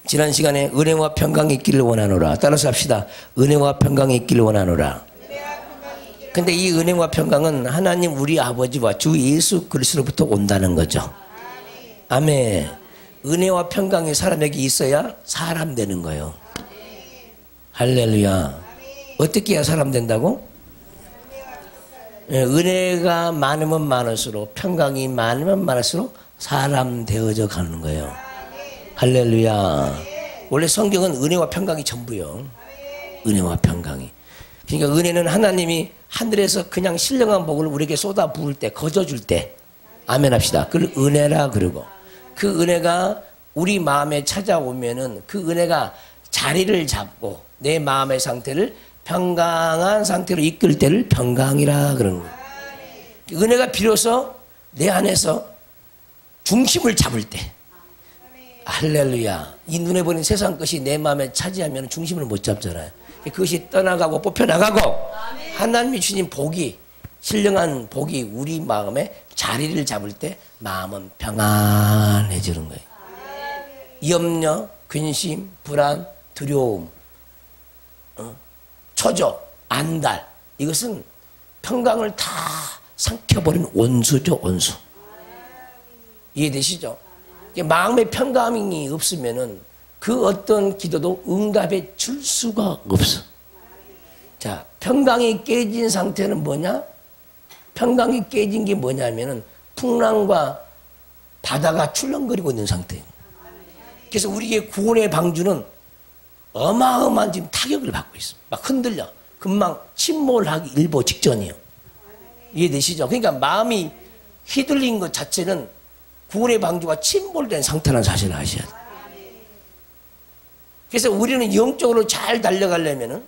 지난 시간에 은혜와 평강이 있기를 원하노라. 따라서 합시다. 은혜와 평강이 있기를 원하노라. 근데 이 은혜와 평강은 하나님 우리 아버지와 주 예수 그리스도로부터 온다는 거죠. 아멘. 은혜와 평강이 사람에게 있어야 사람 되는 거예요. 할렐루야. 어떻게 해야 사람 된다고? 은혜가 많으면 많을수록, 평강이 많으면 많을수록 사람 되어져 가는 거예요. 할렐루야. 원래 성경은 은혜와 평강이 전부요. 은혜와 평강이. 그러니까 은혜는 하나님이 하늘에서 그냥 신령한 복을 우리에게 쏟아 부을 때, 거저줄 때, 아멘 합시다. 그걸 은혜라 그러고, 그 은혜가 우리 마음에 찾아오면은 그 은혜가 자리를 잡고 내 마음의 상태를 평강한 상태로 이끌 때를 평강이라 그러는 거예요. 은혜가 비로소 내 안에서 중심을 잡을 때, 할렐루야. 이 눈에 보이는 세상 것이 내 마음에 차지하면 중심을 못 잡잖아요. 그것이 떠나가고 뽑혀나가고 하나님이 주신 복이, 신령한 복이 우리 마음에 자리를 잡을 때 마음은 평안해지는 거예요. 염려, 근심, 불안, 두려움, 초조, 안달, 이것은 평강을 다 삼켜버린 원수죠. 원수. 이해되시죠? 마음의 평강이 없으면은 그 어떤 기도도 응답해 줄 수가 없어. 자, 평강이 깨진 상태는 뭐냐? 평강이 깨진 게 뭐냐면은 풍랑과 바다가 출렁거리고 있는 상태예요. 그래서 우리의 구원의 방주는 어마어마한 지금 타격을 받고 있어. 막 흔들려. 금방 침몰하기 일보 직전이에요. 이해되시죠? 그러니까 마음이 휘둘린 것 자체는 구원의 방주가 침몰된 상태라는 사실을 아셔야 돼요. 그래서 우리는 영적으로 잘 달려가려면은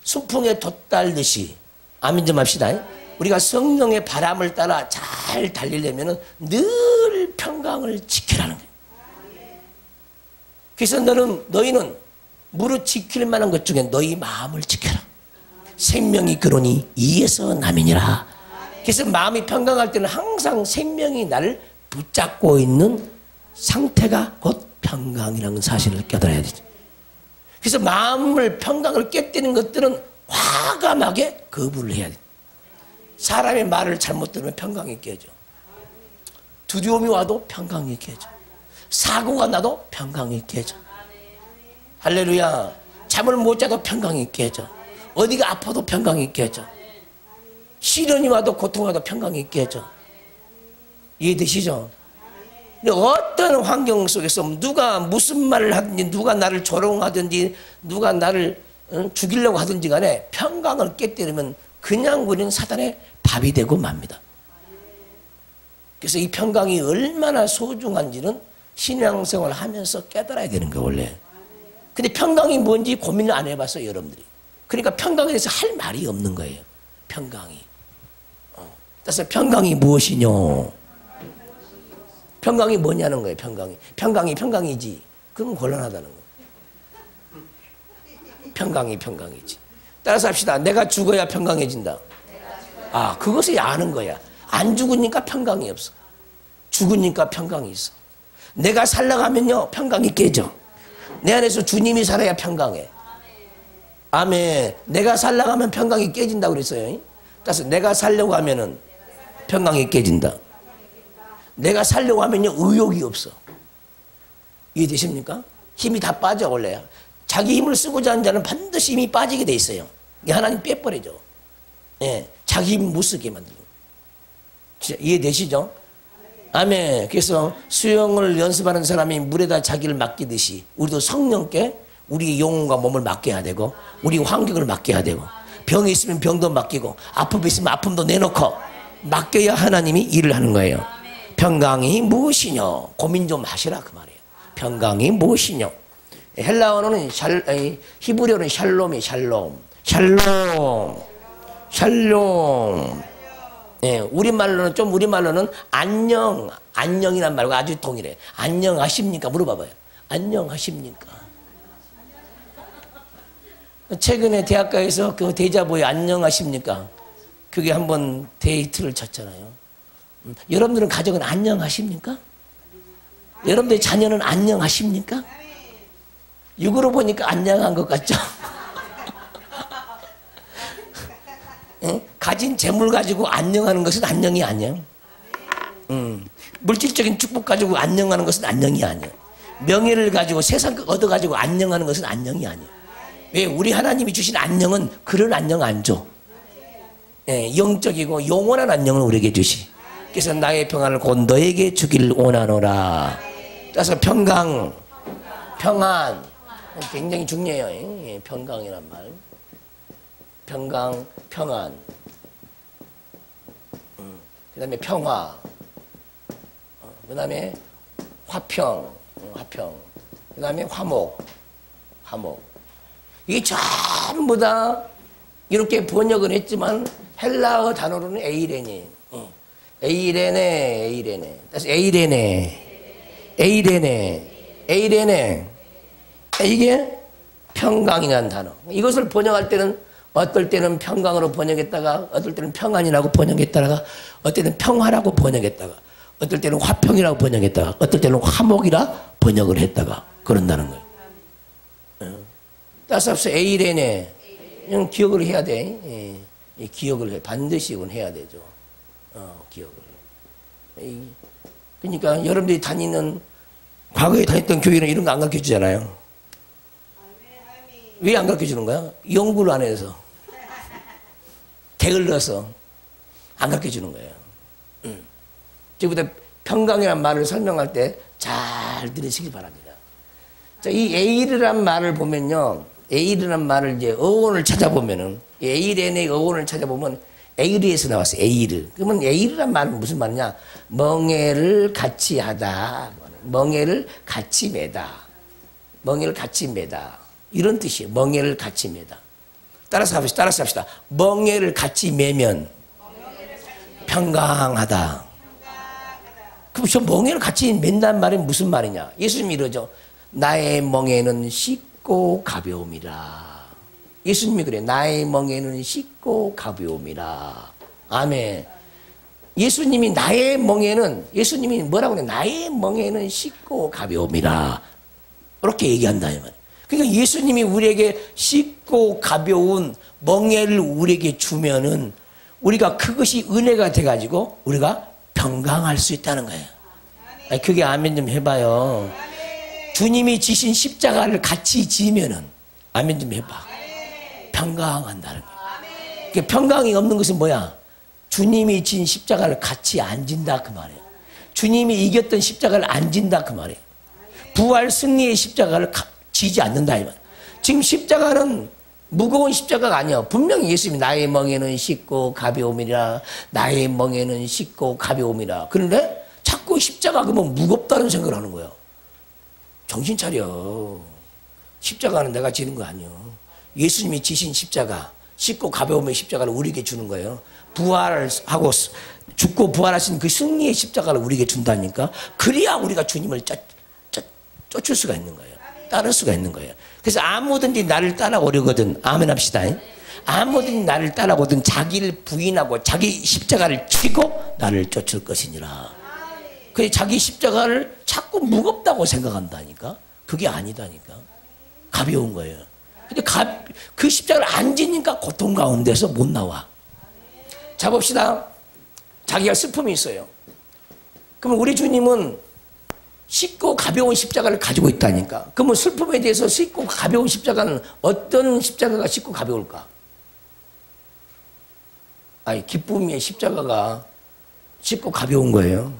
순풍에 돛달듯이, 아멘 좀 합시다. 우리가 성령의 바람을 따라 잘 달리려면은 늘 평강을 지키라는 거예요. 그래서 너희는 무릇 지킬 만한 것 중에 너희 마음을 지켜라. 생명이 그러니 이에서 남이니라. 그래서 마음이 평강할 때는 항상 생명이 나를 붙잡고 있는 상태가 곧 평강이라는 사실을 깨달아야 되죠. 그래서 마음을 평강을 깨뜨리는 것들은 과감하게 거부를 해야 돼요. 사람의 말을 잘못 들으면 평강이 깨져. 두려움이 와도 평강이 깨져. 사고가 나도 평강이 깨져. 할렐루야. 잠을 못 자도 평강이 깨져. 어디가 아파도 평강이 깨져. 시련이 와도 고통이 와도 평강이 깨져. 이해되시죠? 근데 어떤 환경 속에서 누가 무슨 말을 하든지, 누가 나를 조롱하든지, 누가 나를 죽이려고 하든지 간에 평강을 깨뜨리면 그냥 우리는 사단의 밥이 되고 맙니다. 그래서 이 평강이 얼마나 소중한지는 신앙생활을 하면서 깨달아야 되는 거예요, 원래. 근데 평강이 뭔지 고민을 안 해봤어요, 여러분들이. 그러니까 평강에 대해서 할 말이 없는 거예요. 평강이. 그래서 평강이 무엇이냐? 평강이 뭐냐는 거예요, 평강이. 평강이지. 그건 곤란하다는 거예요. 평강이지. 따라서 합시다. 내가 죽어야 평강해진다. 아, 그것을 아는 거야. 안 죽으니까 평강이 없어. 죽으니까 평강이 있어. 내가 살아가면요, 평강이 깨져. 내 안에서 주님이 살아야 평강해. 아멘. 내가 살아가면 평강이 깨진다고 그랬어요. 따라서 내가 살려고 하면은 평강이 깨진다. 내가 살려고 하면요, 의욕이 없어. 이해되십니까? 힘이 다 빠져, 원래. 자기 힘을 쓰고자 하는 자는 반드시 힘이 빠지게 돼 있어요. 하나님 빼버리죠. 예, 자기 힘 못 쓰게 만들고. 이해되시죠? 아멘. 그래서 수영을 연습하는 사람이 물에다 자기를 맡기듯이 우리도 성령께 우리 영혼과 몸을 맡겨야 되고, 우리 환경을 맡겨야 되고, 병이 있으면 병도 맡기고, 아픔이 있으면 아픔도 내놓고 맡겨야 하나님이 일을 하는 거예요. 평강이 무엇이냐? 고민 좀 하시라 그 말이에요. 평강이 무엇이냐? 헬라어는 히브리어는 샬롬이 샬롬. 예, 우리말로는 안녕이란 말과 아주 동일해. 안녕하십니까? 물어봐봐요. 안녕하십니까? 최근에 대학가에서 그 대자보에 안녕하십니까? 그게 한번 데이트를 쳤잖아요. 여러분들은 가족은 안녕하십니까? 여러분들의 자녀는 안녕하십니까? 육으로 보니까 안녕한 것 같죠? 응? 가진 재물 가지고 안녕하는 것은 안녕이 아니야. 물질적인 축복 가지고 안녕하는 것은 안녕이 아니야. 명예를 가지고 세상 얻어 가지고 안녕하는 것은 안녕이 아니야. 왜? 우리 하나님이 주신 안녕은 그런 안녕 안 줘. 예, 영적이고 영원한 안녕을 우리에게 주시. 그래서 나의 평안을 곧 너에게 주길 원하노라. 따라서 평강, 평안 굉장히 중요해요. 예, 평강이란 말. 평강, 평안. 그 다음에 평화. 그 다음에 화평. 화평. 그 다음에 화목. 화목. 이게 전부 다 이렇게 번역을 했지만 헬라어 단어로는 에이레니. 에이레네, 에이레네. 그래서 에이레네. 에이레네. 에이레네. 이게 평강이라는 단어. 이것을 번역할 때는 어떨 때는 평강으로 번역했다가 어떨 때는 평안이라고 번역했다가 어떨 때는 평화라고 번역했다가 어떨 때는 화평이라고 번역했다가 어떨 때는 화목이라 번역을 했다가 그런다는 거예요. 따라서 에이레네. 이건 기억을 해야 돼. 예, 기억을 해. 반드시 이건 해야 되죠. 기억을. 그러니까 여러분들이 다니는 과거에 다녔던 교회는 이런 거 안 가르쳐 주잖아요. 왜 안 가르쳐 주는 거야? 연구를 안 해서. 게을러서 안 가르쳐 주는 거예요. 지금부터 평강이라는 말을 설명할 때 잘 들으시길 바랍니다. 자, 이 에이르란 말을 보면요. 에이르란 말을 이제 어원을 찾아보면은 에이렌의 어원을 찾아보면 에이르에서 나왔어요. 에이르. 그러면 에이르란 말은 무슨 말이냐? 멍에를 같이 하다. 멍에를 같이 매다. 멍에를 같이 매다. 이런 뜻이에요. 멍에를 같이 매다. 따라서 합시다. 따라서 합시다. 멍에를 같이 매면 평강하다. 그럼 저 멍에를 같이 맨다는 말이 무슨 말이냐? 예수님이 이러죠. 나의 멍에는 쉽고 가벼움이라. 예수님이 그래. 나의 멍에는 쉽고 가벼움이라. 아멘. 예수님이 나의 멍에는, 예수님이 뭐라고 그래? 나의 멍에는 쉽고 가벼움이라. 그렇게 얘기한다. 이 말이에요. 그러니까 예수님이 우리에게 쉽고 가벼운 멍에를 우리에게 주면은 우리가 그것이 은혜가 돼가지고 우리가 평강할 수 있다는 거예요. 아니, 그게 아멘 좀 해봐요. 주님이 지신 십자가를 같이 지면은 아멘 좀 해봐. 평강한다는 거예요. 그러니까 평강이 없는 것은 뭐야? 주님이 진 십자가를 같이 안 진다 그 말이에요. 주님이 이겼던 십자가를 안 진다 그 말이에요. 부활 승리의 십자가를 지지 않는다 이 말이에요. 지금 십자가는 무거운 십자가가 아니야. 분명히 예수님이 나의 멍에는 쉽고 가벼움이라. 나의 멍에는 쉽고 가벼움이라. 그런데 자꾸 십자가 그러면 무겁다는 생각을 하는 거야. 정신 차려. 십자가는 내가 지는 거 아니야. 예수님이 지신 십자가, 쉽고 가벼움의 십자가를 우리에게 주는 거예요. 부활하고 죽고 부활하신 그 승리의 십자가를 우리에게 준다니까. 그래야 우리가 주님을 쫓을 수가 있는 거예요. 따를 수가 있는 거예요. 그래서 아무든지 나를 따라오려거든. 아멘 합시다. 아무든지 나를 따라오든 자기를 부인하고 자기 십자가를 쥐고 나를 쫓을 것이니라. 그래 자기 십자가를 자꾸 무겁다고 생각한다니까. 그게 아니다니까. 가벼운 거예요. 근데 그 십자가를 안 지니까 고통 가운데서 못 나와. 자 봅시다. 자기가 슬픔이 있어요. 그러면 우리 주님은 쉽고 가벼운 십자가를 가지고 있다니까. 그러면 슬픔에 대해서 쉽고 가벼운 십자가는 어떤 십자가가 쉽고 가벼울까? 아니, 기쁨의 십자가가 쉽고 가벼운 거예요.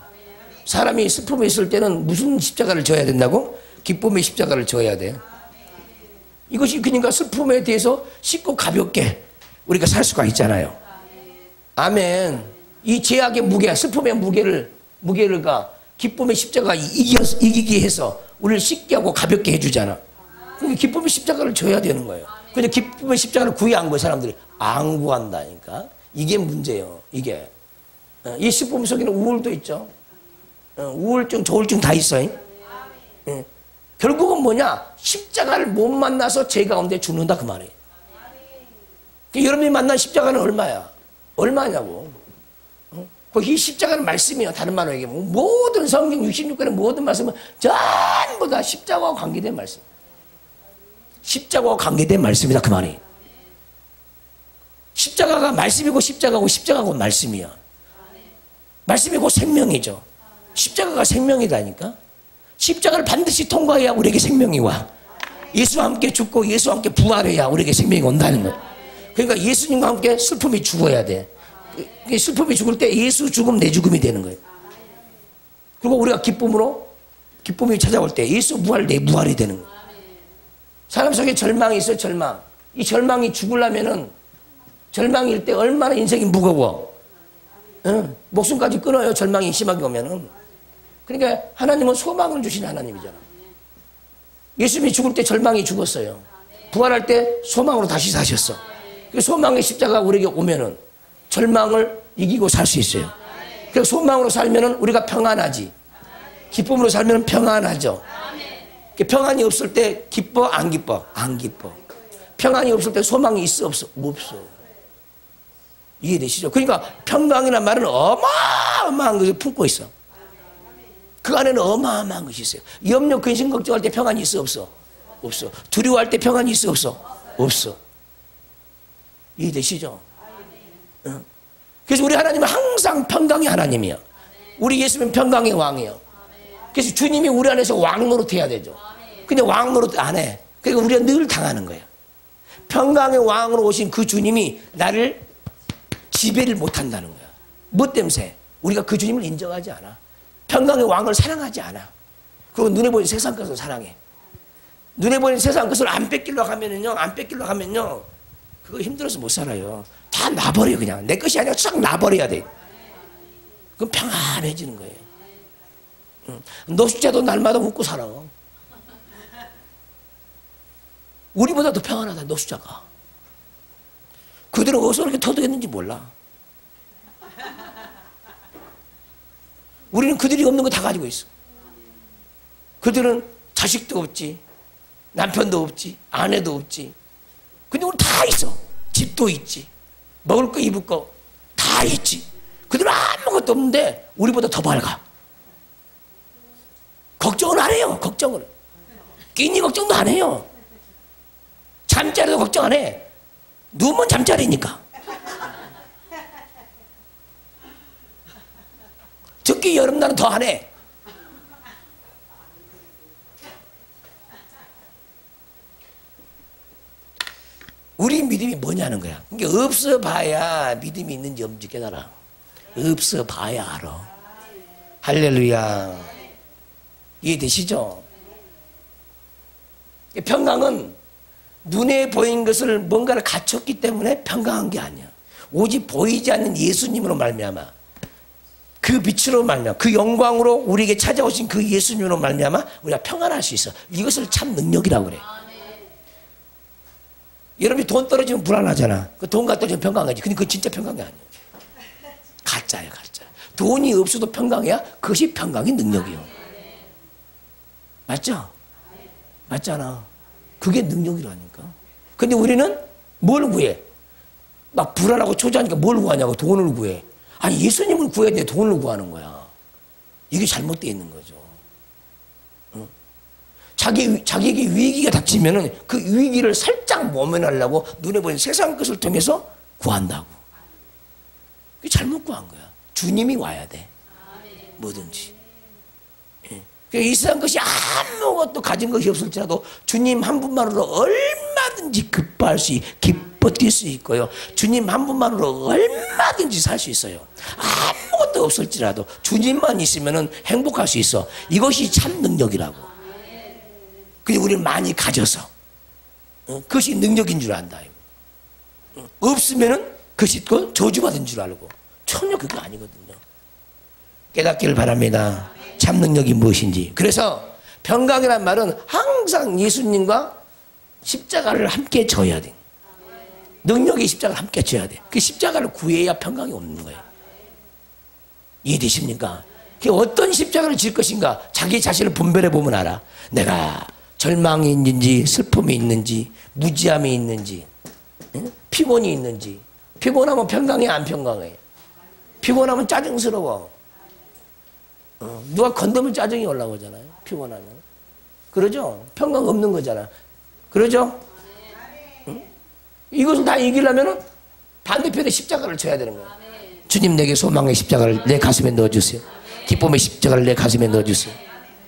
사람이 슬픔에 있을 때는 무슨 십자가를 져야 된다고? 기쁨의 십자가를 져야 돼요. 이것이 그러니까 슬픔에 대해서 쉽고 가볍게 우리가 살 수가 있잖아요. 아멘. 이 죄악의 무게, 슬픔의 무게를가 기쁨의 십자가가 이기게 해서 우리를 쉽게 하고 가볍게 해주잖아. 그러니까 기쁨의 십자가를 져야 되는 거예요. 근데 기쁨의 십자가를 구해 안 구해 사람들이 안 구한다니까. 이게 문제예요. 이게. 이 슬픔 속에는 우울도 있죠. 우울증, 조울증 다 있어요. 결국은 뭐냐? 십자가를 못 만나서 죄 가운데 죽는다 그 말이에요. 여러분이 만난 십자가는 얼마야? 얼마냐고. 이 십자가는 말씀이에요. 다른 말로 얘기하면 모든 성경 66권의 모든 말씀은 전부 다 십자가와 관계된 말씀. 십자가와 관계된 말씀이다 그 말이. 십자가가 말씀이고 십자가고 말씀이야. 말씀이고 생명이죠. 십자가가 생명이다니까. 십자가를 반드시 통과해야 우리에게 생명이 와. 예수와 함께 죽고 예수와 함께 부활해야 우리에게 생명이 온다는 거예요. 그러니까 예수님과 함께 슬픔이 죽어야 돼. 슬픔이 죽을 때 예수 죽음 내 죽음이 되는 거예요. 그리고 우리가 기쁨이 찾아올 때 예수 부활 내 부활이 되는 거예요. 사람 속에 절망이 있어요. 절망. 이 절망이 죽으려면은 절망일 때 얼마나 인생이 무거워. 응? 목숨까지 끊어요. 절망이 심하게 오면은. 그러니까 하나님은 소망을 주신 하나님이잖아. 예수님이 죽을 때 절망이 죽었어요. 부활할 때 소망으로 다시 사셨어. 그 소망의 십자가 우리에게 오면은 절망을 이기고 살 수 있어요. 그래서 소망으로 살면은 우리가 평안하지. 기쁨으로 살면 평안하죠. 평안이 없을 때 기뻐 안 기뻐? 안 기뻐. 평안이 없을 때 소망이 있어 없어? 없어. 이해되시죠? 그러니까 평강이라는 말은 어마어마한 것을 품고 있어. 그 안에는 어마어마한 것이 있어요. 염려, 근심, 걱정할 때 평안이 있어 없어? 없어. 두려워할 때 평안이 있어 없어? 없어. 이해되시죠? 응. 그래서 우리 하나님은 항상 평강의 하나님이야. 우리 예수님은 평강의 왕이에요. 그래서 주님이 우리 안에서 왕 노릇해야 되죠. 근데 왕 노릇 안 해. 그러니까 우리가 늘 당하는 거예요. 평강의 왕으로 오신 그 주님이 나를 지배를 못한다는 거야. 뭐 때문에? 우리가 그 주님을 인정하지 않아. 평강의 왕을 사랑하지 않아. 그리고 눈에 보이는 세상 것을 사랑해. 눈에 보이는 세상 것을 안 뺏기려고 하면요, 그거 힘들어서 못 살아요. 다 놔버려 그냥. 내 것이 아니라 싹 놔버려야 돼. 그럼 평안해지는 거예요. 노숙자도 날마다 웃고 살아. 우리보다 더 평안하다 노숙자가. 그들은 어디서 그렇게 터득했는지 몰라. 우리는 그들이 없는 거 다 가지고 있어. 그들은 자식도 없지, 남편도 없지, 아내도 없지. 근데 우리 다 있어. 집도 있지, 먹을 거 입을 거 다 있지. 그들은 아무것도 없는데 우리보다 더 밝아. 걱정을 안 해요. 걱정을. 끼니 걱정도 안 해요. 잠자리도 걱정 안 해. 누우면 잠자리니까. 특히 여름날은 더 안 해. 우리 믿음이 뭐냐는 거야. 그러니까 없어 봐야 믿음이 있는지 없는지 깨달아. 없어 봐야 알아. 할렐루야. 이해되시죠? 평강은 눈에 보이는 것을 뭔가를 갖췄기 때문에 평강한 게 아니야. 오직 보이지 않는 예수님으로 말미암아, 그 빛으로 말미암아, 그 영광으로 우리에게 찾아오신 그 예수님으로 말미암아 우리가 평안할 수 있어. 이것을 참 능력이라고 그래. 여러분이 돈 떨어지면 불안하잖아. 그 돈 갖다 주면 평강하지. 근데 그건 진짜 평강이 아니야. 가짜야, 가짜. 돈이 없어도 평강해야 그것이 평강의 능력이요. 맞죠? 맞잖아. 그게 능력이라니까. 근데 우리는 뭘 구해? 막 불안하고 초조하니까 뭘 구하냐고. 돈을 구해. 아니, 예수님을 구해야 돼. 돈을 구하는 거야. 이게 잘못되어 있는 거죠. 응? 자기에게 위기가 닥치면은 그 위기를 살짝 모면하려고 눈에 보이는 세상 것을 통해서 구한다고. 그게 잘못 구한 거야. 주님이 와야 돼. 뭐든지. 이 세상 것이 아무것도 가진 것이 없을지라도 주님 한 분만으로 얼마든지 기뻐할 수, 기뻐 뛸 수 있고요. 주님 한 분만으로 얼마든지 살 수 있어요. 아무것도 없을지라도 주님만 있으면 행복할 수 있어. 이것이 참 능력이라고. 근데 우리는 많이 가져서 그것이 능력인 줄 안다. 없으면 그것이 저주받은 줄 알고. 전혀 그게 아니거든요. 깨닫기를 바랍니다. 참 능력이 무엇인지. 그래서 평강이란 말은 항상 예수님과 십자가를 함께 져야 돼. 능력의 십자가를 함께 져야 돼. 그 십자가를 구해야 평강이 없는 거예요. 이해되십니까? 어떤 십자가를 질 것인가 자기 자신을 분별해 보면 알아. 내가 절망이 있는지, 슬픔이 있는지, 무지함이 있는지, 피곤이 있는지. 피곤하면 평강해, 안 평강해? 피곤하면 짜증스러워. 누가 건드면 짜증이 올라오잖아요. 피곤하면. 그러죠? 평강 없는 거잖아. 그러죠? 응? 이것을 다 이기려면 반대편에 십자가를 져야 되는 거예요. 주님, 내게 소망의 십자가를 내 가슴에 넣어주세요. 기쁨의 십자가를 내 가슴에 넣어주세요.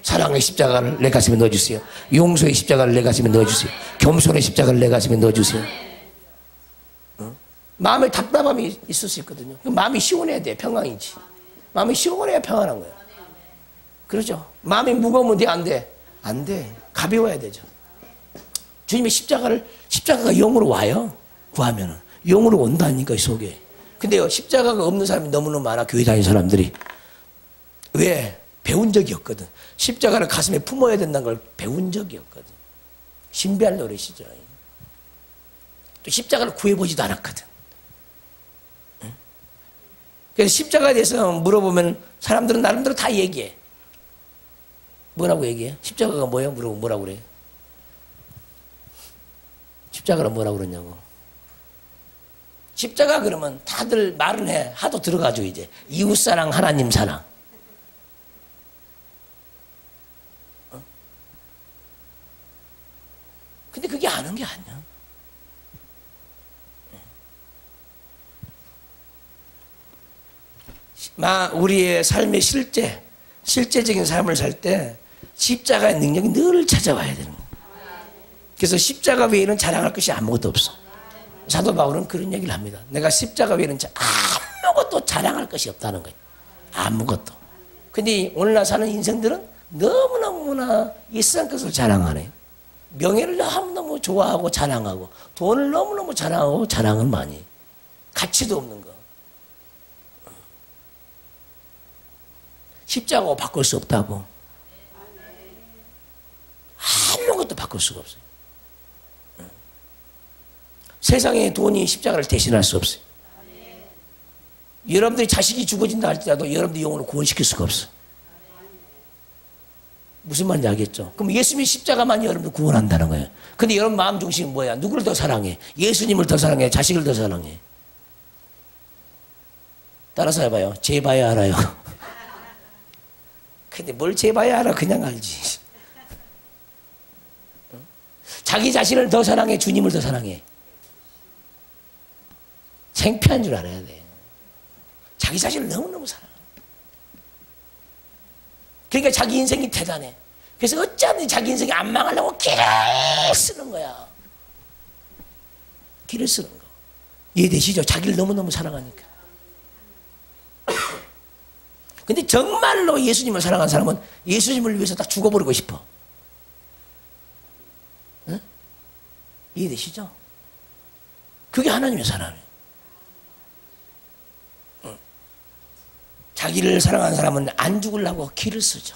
사랑의 십자가를 내 가슴에 넣어주세요. 용서의 십자가를 내 가슴에 넣어주세요. 겸손의 십자가를 내 가슴에 넣어주세요. 응? 마음에 답답함이 있을 수 있거든요. 마음이 시원해야 돼. 평강이지. 마음이 시원해야 평안한 거예요. 그렇죠? 마음이 무거우면 돼? 안 돼? 안 돼. 가벼워야 되죠. 주님의 십자가가 영으로 와요. 구하면은. 영으로 온다니까, 이 속에. 근데요, 십자가가 없는 사람이 너무너무 많아, 교회 다니는 사람들이. 왜? 배운 적이 없거든. 십자가를 가슴에 품어야 된다는 걸 배운 적이 없거든. 신비할 노릇이죠. 또 십자가를 구해보지도 않았거든. 응? 그래서 십자가에 대해서 물어보면 사람들은 나름대로 다 얘기해. 뭐라고 얘기해? 십자가가 뭐예요? 물어보면 뭐라고 그래? 십자가가 뭐라고 그러냐고. 십자가 그러면 다들 말은 해. 하도 들어가죠, 이제. 이웃사랑, 하나님 사랑. 어? 근데 그게 아는 게 아니야. 우리의 삶의 실제적인 삶을 살 때 십자가의 능력이 늘 찾아와야 되는 거야. 그래서 십자가 외에는 자랑할 것이 아무것도 없어. 사도 바울은 그런 얘기를 합니다. 내가 십자가 외에는 아무것도 자랑할 것이 없다는 거예요. 아무것도. 근데 오늘날 사는 인생들은 너무너무나 이 세상 것을 자랑하네. 명예를 너무너무 좋아하고 자랑하고, 돈을 너무너무 자랑하고 자랑을 많이 해. 가치도 없는 거. 십자가고 바꿀 수 없다고. 아무것도 바꿀 수가 없어요. 세상의 돈이 십자가를 대신할 수 없어요. 여러분들이 자식이 죽어진다 할지라도 여러분들 영혼을 구원시킬 수가 없어요. 무슨 말인지 알겠죠? 그럼 예수님의 십자가만이 여러분들 구원한다는 거예요. 근데 여러분 마음 중심은 뭐야? 누구를 더 사랑해? 예수님을 더 사랑해? 자식을 더 사랑해? 따라서 해봐요. 재봐야 알아요. 근데 뭘 재봐야 알아? 그냥 알지. 자기 자신을 더 사랑해? 주님을 더 사랑해? 창피한 줄 알아야 돼. 자기 자신을 너무너무 사랑해. 그러니까 자기 인생이 대단해. 그래서 어쩌면 자기 인생이 안 망하려고 길을 쓰는 거야. 길을 쓰는 거. 이해되시죠? 자기를 너무너무 사랑하니까. 근데 정말로 예수님을 사랑하는 사람은 예수님을 위해서 딱 죽어버리고 싶어. 응? 이해되시죠? 그게 하나님의 사랑이에요. 자기를 사랑하는 사람은 안 죽으려고 길을 쓰죠.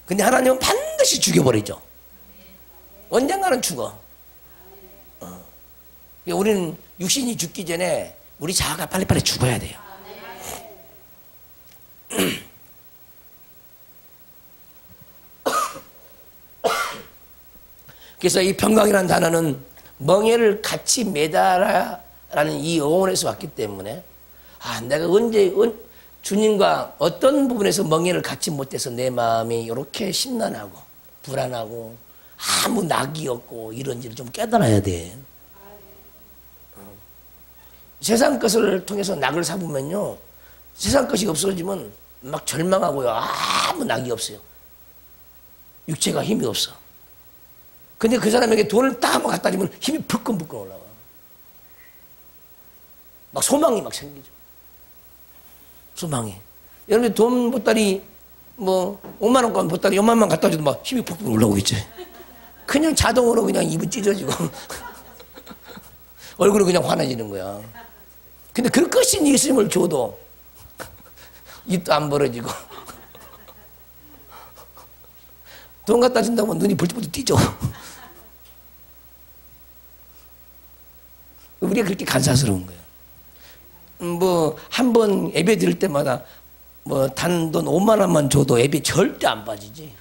근데 하나님은 반드시 죽여버리죠. 언젠가는 죽어. 우리는 육신이 죽기 전에 우리 자아가 빨리빨리 죽어야 돼요. 그래서 이 평강이라는 단어는 멍에를 같이 매달아라는 이 어원에서 왔기 때문에 내가 언제 주님과 어떤 부분에서 멍에를 갖지 못해서 내 마음이 이렇게 심란하고 불안하고 아무 낙이 없고 이런지를 좀 깨달아야 돼. 세상 것을 통해서 낙을 삼으면요, 세상 것이 없어지면 막 절망하고요, 아무 낙이 없어요. 육체가 힘이 없어. 근데 그 사람에게 돈을 딱 한번 갖다 주면 힘이 불끈불끈 올라와. 막 소망이 막 생기죠. 소망이. 여러분 돈 보따리 뭐 5만 원권 보따리 5만 원만 갖다 줘도 막 힘이 푹푹 올라오겠지. 그냥 자동으로 그냥 입은 찢어지고 얼굴은 그냥 환해지는 거야. 근데 그 끝인 예수님을 줘도 입도 안 벌어지고 돈 갖다 준다고 눈이 벌쩍벌쩍 뛰죠. 우리가 그렇게 간사스러운 거예요. 뭐 한 번 예배 드릴 때마다 뭐 단돈 5만 원만 줘도 예배 절대 안 빠지지.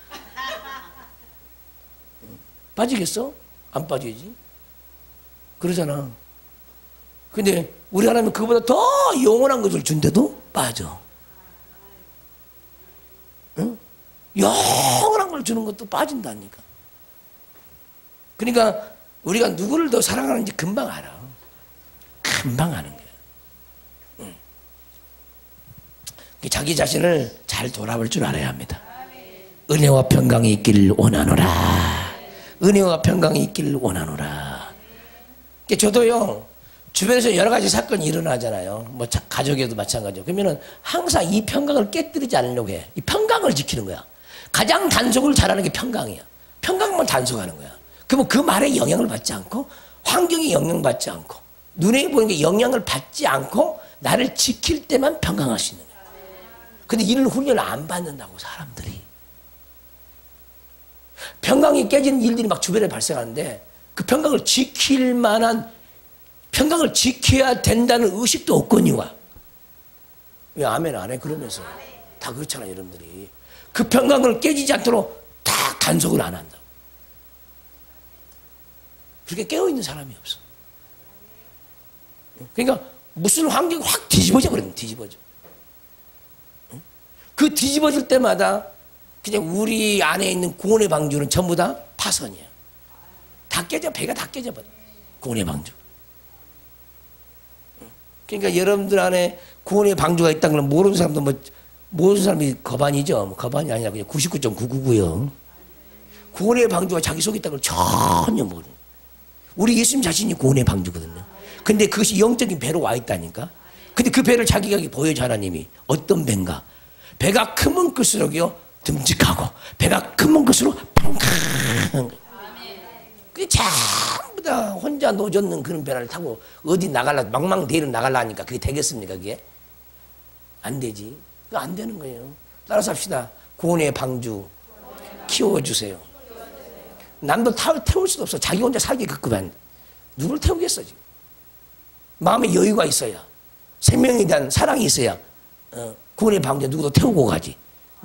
빠지겠어? 안 빠지지. 그러잖아. 근데 우리 하나님은 그보다 더 영원한 것을 준대도 빠져. 응? 영원한 걸 주는 것도 빠진다니까. 그러니까 우리가 누구를 더 사랑하는지 금방 알아. 금방 아는 거야. 자기 자신을 잘 돌아볼 줄 알아야 합니다. 은혜와 평강이 있기를 원하노라. 은혜와 평강이 있기를 원하노라. 저도요, 주변에서 여러 가지 사건이 일어나잖아요. 뭐 가족에도 마찬가지고. 그러면은 항상 이 평강을 깨뜨리지 않으려고 해. 이 평강을 지키는 거야. 가장 단속을 잘하는 게 평강이야. 평강만 단속하는 거야. 그러면 그 말에 영향을 받지 않고, 환경에 영향받지 않고, 눈에 보이는 게 영향을 받지 않고 나를 지킬 때만 평강할 수 있는 거야. 근데 이런 훈련을 안 받는다고, 사람들이. 평강이 깨지는 일들이 막 주변에 발생하는데 그 평강을 지킬 만한, 평강을 지켜야 된다는 의식도 없거니와. 왜 아멘 안 해? 그러면서 다 그렇잖아요, 여러분들이. 그 평강을 깨지지 않도록 다 단속을 안 한다고. 그렇게 깨어있는 사람이 없어. 그러니까 무슨 환경이 확 뒤집어져 버리는, 뒤집어져. 그 뒤집어질 때마다 그냥 우리 안에 있는 구원의 방주는 전부 다 파선이야. 다 깨져, 배가 다 깨져버려. 구원의 방주. 그러니까 여러분들 안에 구원의 방주가 있다는 걸 모르는 사람도 뭐, 모르는 사람이 거반이죠. 뭐 거반이 아니라 그냥 99.999고요. 구원의 방주가 자기 속에 있다는 걸 전혀 모르는. 우리 예수님 자신이 구원의 방주거든요. 근데 그것이 영적인 배로 와 있다니까. 근데 그 배를 자기가 보여줘, 하나님이. 어떤 배인가? 배가 크면 클수록요, 듬직하고, 배가 크면 클수록 팡팡. 그게 전부 다 혼자 노젓는 그런 배를 타고 어디 나갈라, 망망대해를 나갈라 하니까 그게 되겠습니까, 그게? 안 되지. 그거 안 되는 거예요. 따라서 합시다. 구원의 방주 키워주세요. 남도 태울 수도 없어. 자기 혼자 살기 급급한. 누굴 태우겠어, 지금? 마음에 여유가 있어야, 생명에 대한 사랑이 있어야 구원의 방주에 누구도 태우고 가지.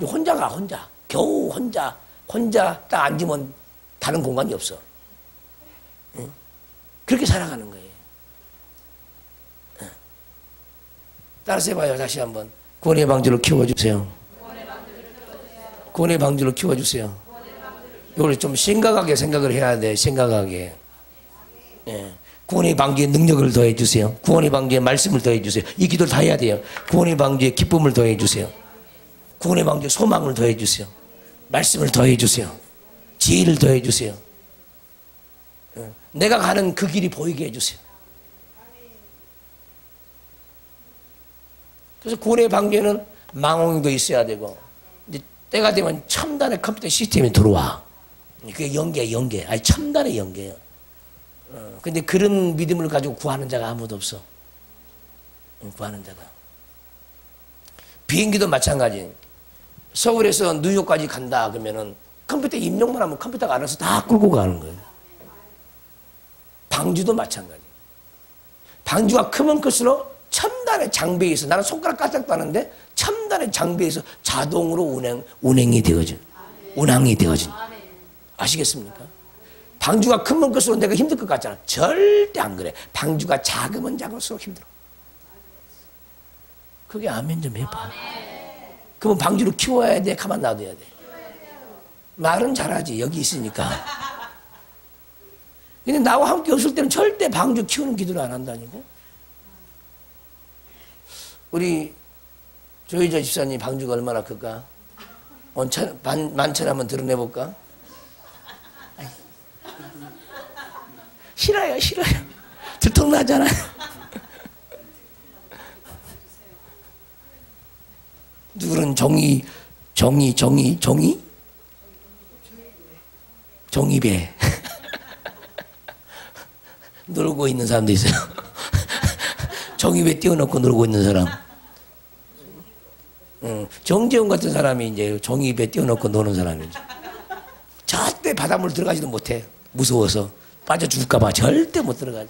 혼자가 혼자, 겨우 혼자 딱 앉으면 다른 공간이 없어. 그렇게 살아가는 거예요. 따라서 해봐요, 다시 한번. 구원의 방주를 키워주세요. 구원의 방주를 키워주세요. 이걸 좀 심각하게 생각을 해야 돼, 심각하게. 구원의 방주에 능력을 더해주세요. 구원의 방주에 말씀을 더해주세요. 이 기도를 다 해야 돼요. 구원의 방주에 기쁨을 더해주세요. 구원의 방주에 소망을 더해주세요. 말씀을 더해주세요. 지혜를 더해주세요. 내가 가는 그 길이 보이게 해주세요. 그래서 구원의 방주에는 망원경도 있어야 되고, 이제 때가 되면 첨단의 컴퓨터 시스템이 들어와. 그게 연계. 아니, 첨단의 연계예요. 근데 그런 믿음을 가지고 구하는 자가 아무도 없어. 구하는 자가. 비행기도 마찬가지. 서울에서 뉴욕까지 간다 그러면은 컴퓨터 입력만 하면 컴퓨터가 알아서 다 끌고 가는 거예요. 방주도 마찬가지. 방주가 크면 클수록 첨단의 장비에 있어. 나는 손가락 까딱도 하는데 첨단의 장비에서 자동으로 운행이 되어져. 운항이 되어져. 아시겠습니까? 방주가 크면 클수록 내가 힘들 것 같잖아. 절대 안 그래. 방주가 작으면 작을수록 힘들어. 그게 아멘 좀 해봐. 그러면 방주를 키워야 돼? 가만 놔둬야 돼? 말은 잘하지. 여기 있으니까. 근데 나와 함께 없을 때는 절대 방주 키우는 기도를 안 한다니까. 우리 조희자 집사님 방주가 얼마나 클까? 만천 한번 드러내볼까? 싫어요. 들통나잖아요. 누구는 종이배 놀고 있는 사람도 있어요. 종이배 띄워놓고 놀고 있는 사람. 정재훈 같은 사람이 이제 종이배 띄워놓고 노는 사람이죠. 절대 바닷물 들어가지도 못해. 무서워서 빠져 죽을까봐 절대 못 들어가지.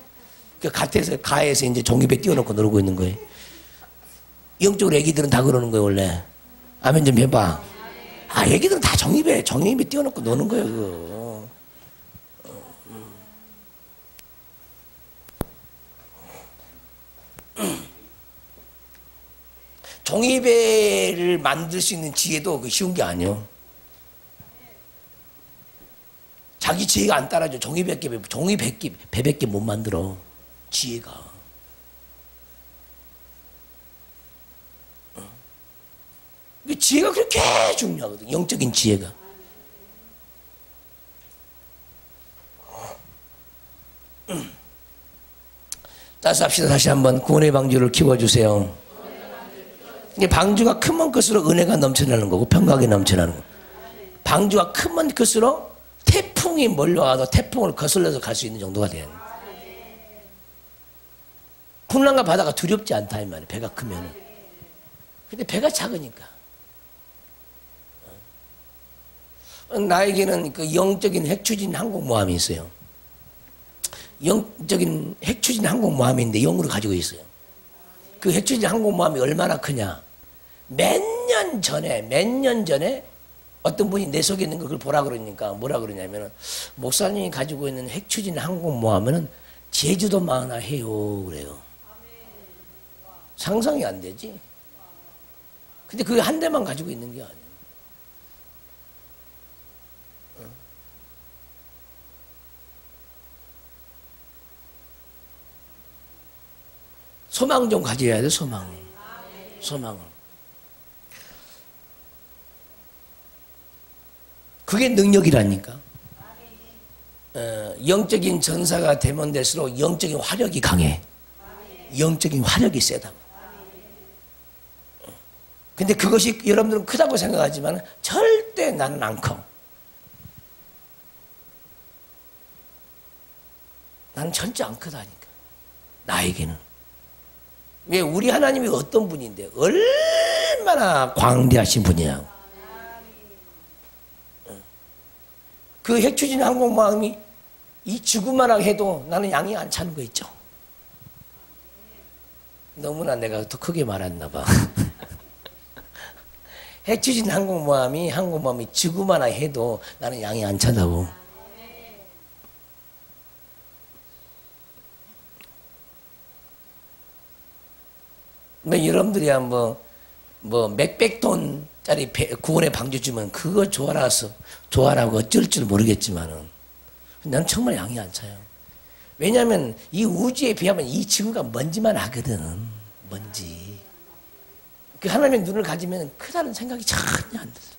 그 가에서 이제 종이배 띄워놓고 놀고 있는 거예요. 영적으로 애기들은 다 그러는 거예요, 원래. 아멘 좀 해봐. 아, 애기들은 다 종이배 띄워놓고 노는 거예요, 그거. 종이배를 만들 수 있는 지혜도 그 쉬운 게 아니에요. 자기 지혜가 안 따라줘. 종이 100개 못 만들어. 지혜가. 지혜가 그렇게 중요하거든. 영적인 지혜가. 따라서 합시다. 다시 한번 구원의 방주를 키워주세요. 방주가 크면 클수록 은혜가 넘쳐나는 거고 평강이 넘쳐나는 거고, 방주가 크면 클수록 태풍이 몰려와도 태풍을 거슬러서 갈 수 있는 정도가 돼야 돼. 풍랑과 바다가 두렵지 않다 이 말이야. 배가 크면은. 근데 배가 작으니까. 나에게는 그 영적인 핵추진 항공모함이 있어요. 영적인 핵추진 항공모함인데 영으로 가지고 있어요. 그 핵추진 항공모함이 얼마나 크냐. 몇 년 전에 어떤 분이 내 속에 있는 걸 그걸 보라 그러니까 뭐라 그러냐면은, 목사님이 가지고 있는 핵추진 항공모함은 제주도만 하나 해요 그래요. 상상이 안 되지. 근데 그게 한 대만 가지고 있는 게 아니에요. 소망 좀 가져야 돼. 소망을. 그게 능력이라니까. 영적인 전사가 되면 될수록 영적인 화력이 강해. 영적인 화력이 세다고. 근데 그것이 여러분들은 크다고 생각하지만 절대 나는 안 커. 나는 절대 안 크다니까. 나에게는. 왜? 우리 하나님이 어떤 분인데 얼마나 광대하신 분이냐고. 그 핵추진 항공모함이 이 지구만하고 해도 나는 양이 안 차는 거 있죠. 너무나 내가 더 크게 말했나 봐. 핵추진 항공모함이 지구만하고 해도 나는 양이 안 차다고. 여러분들이 한번 몇백 톤짜리 구원의 방주 주면 그거 좋아라고 어쩔 줄 모르겠지만은 난 정말 양이 안 차요. 왜냐하면 이 우주에 비하면 이 지구가 먼지만 하거든. 먼지. 그 하나님의 눈을 가지면 크다는 생각이 전혀 안 들어요.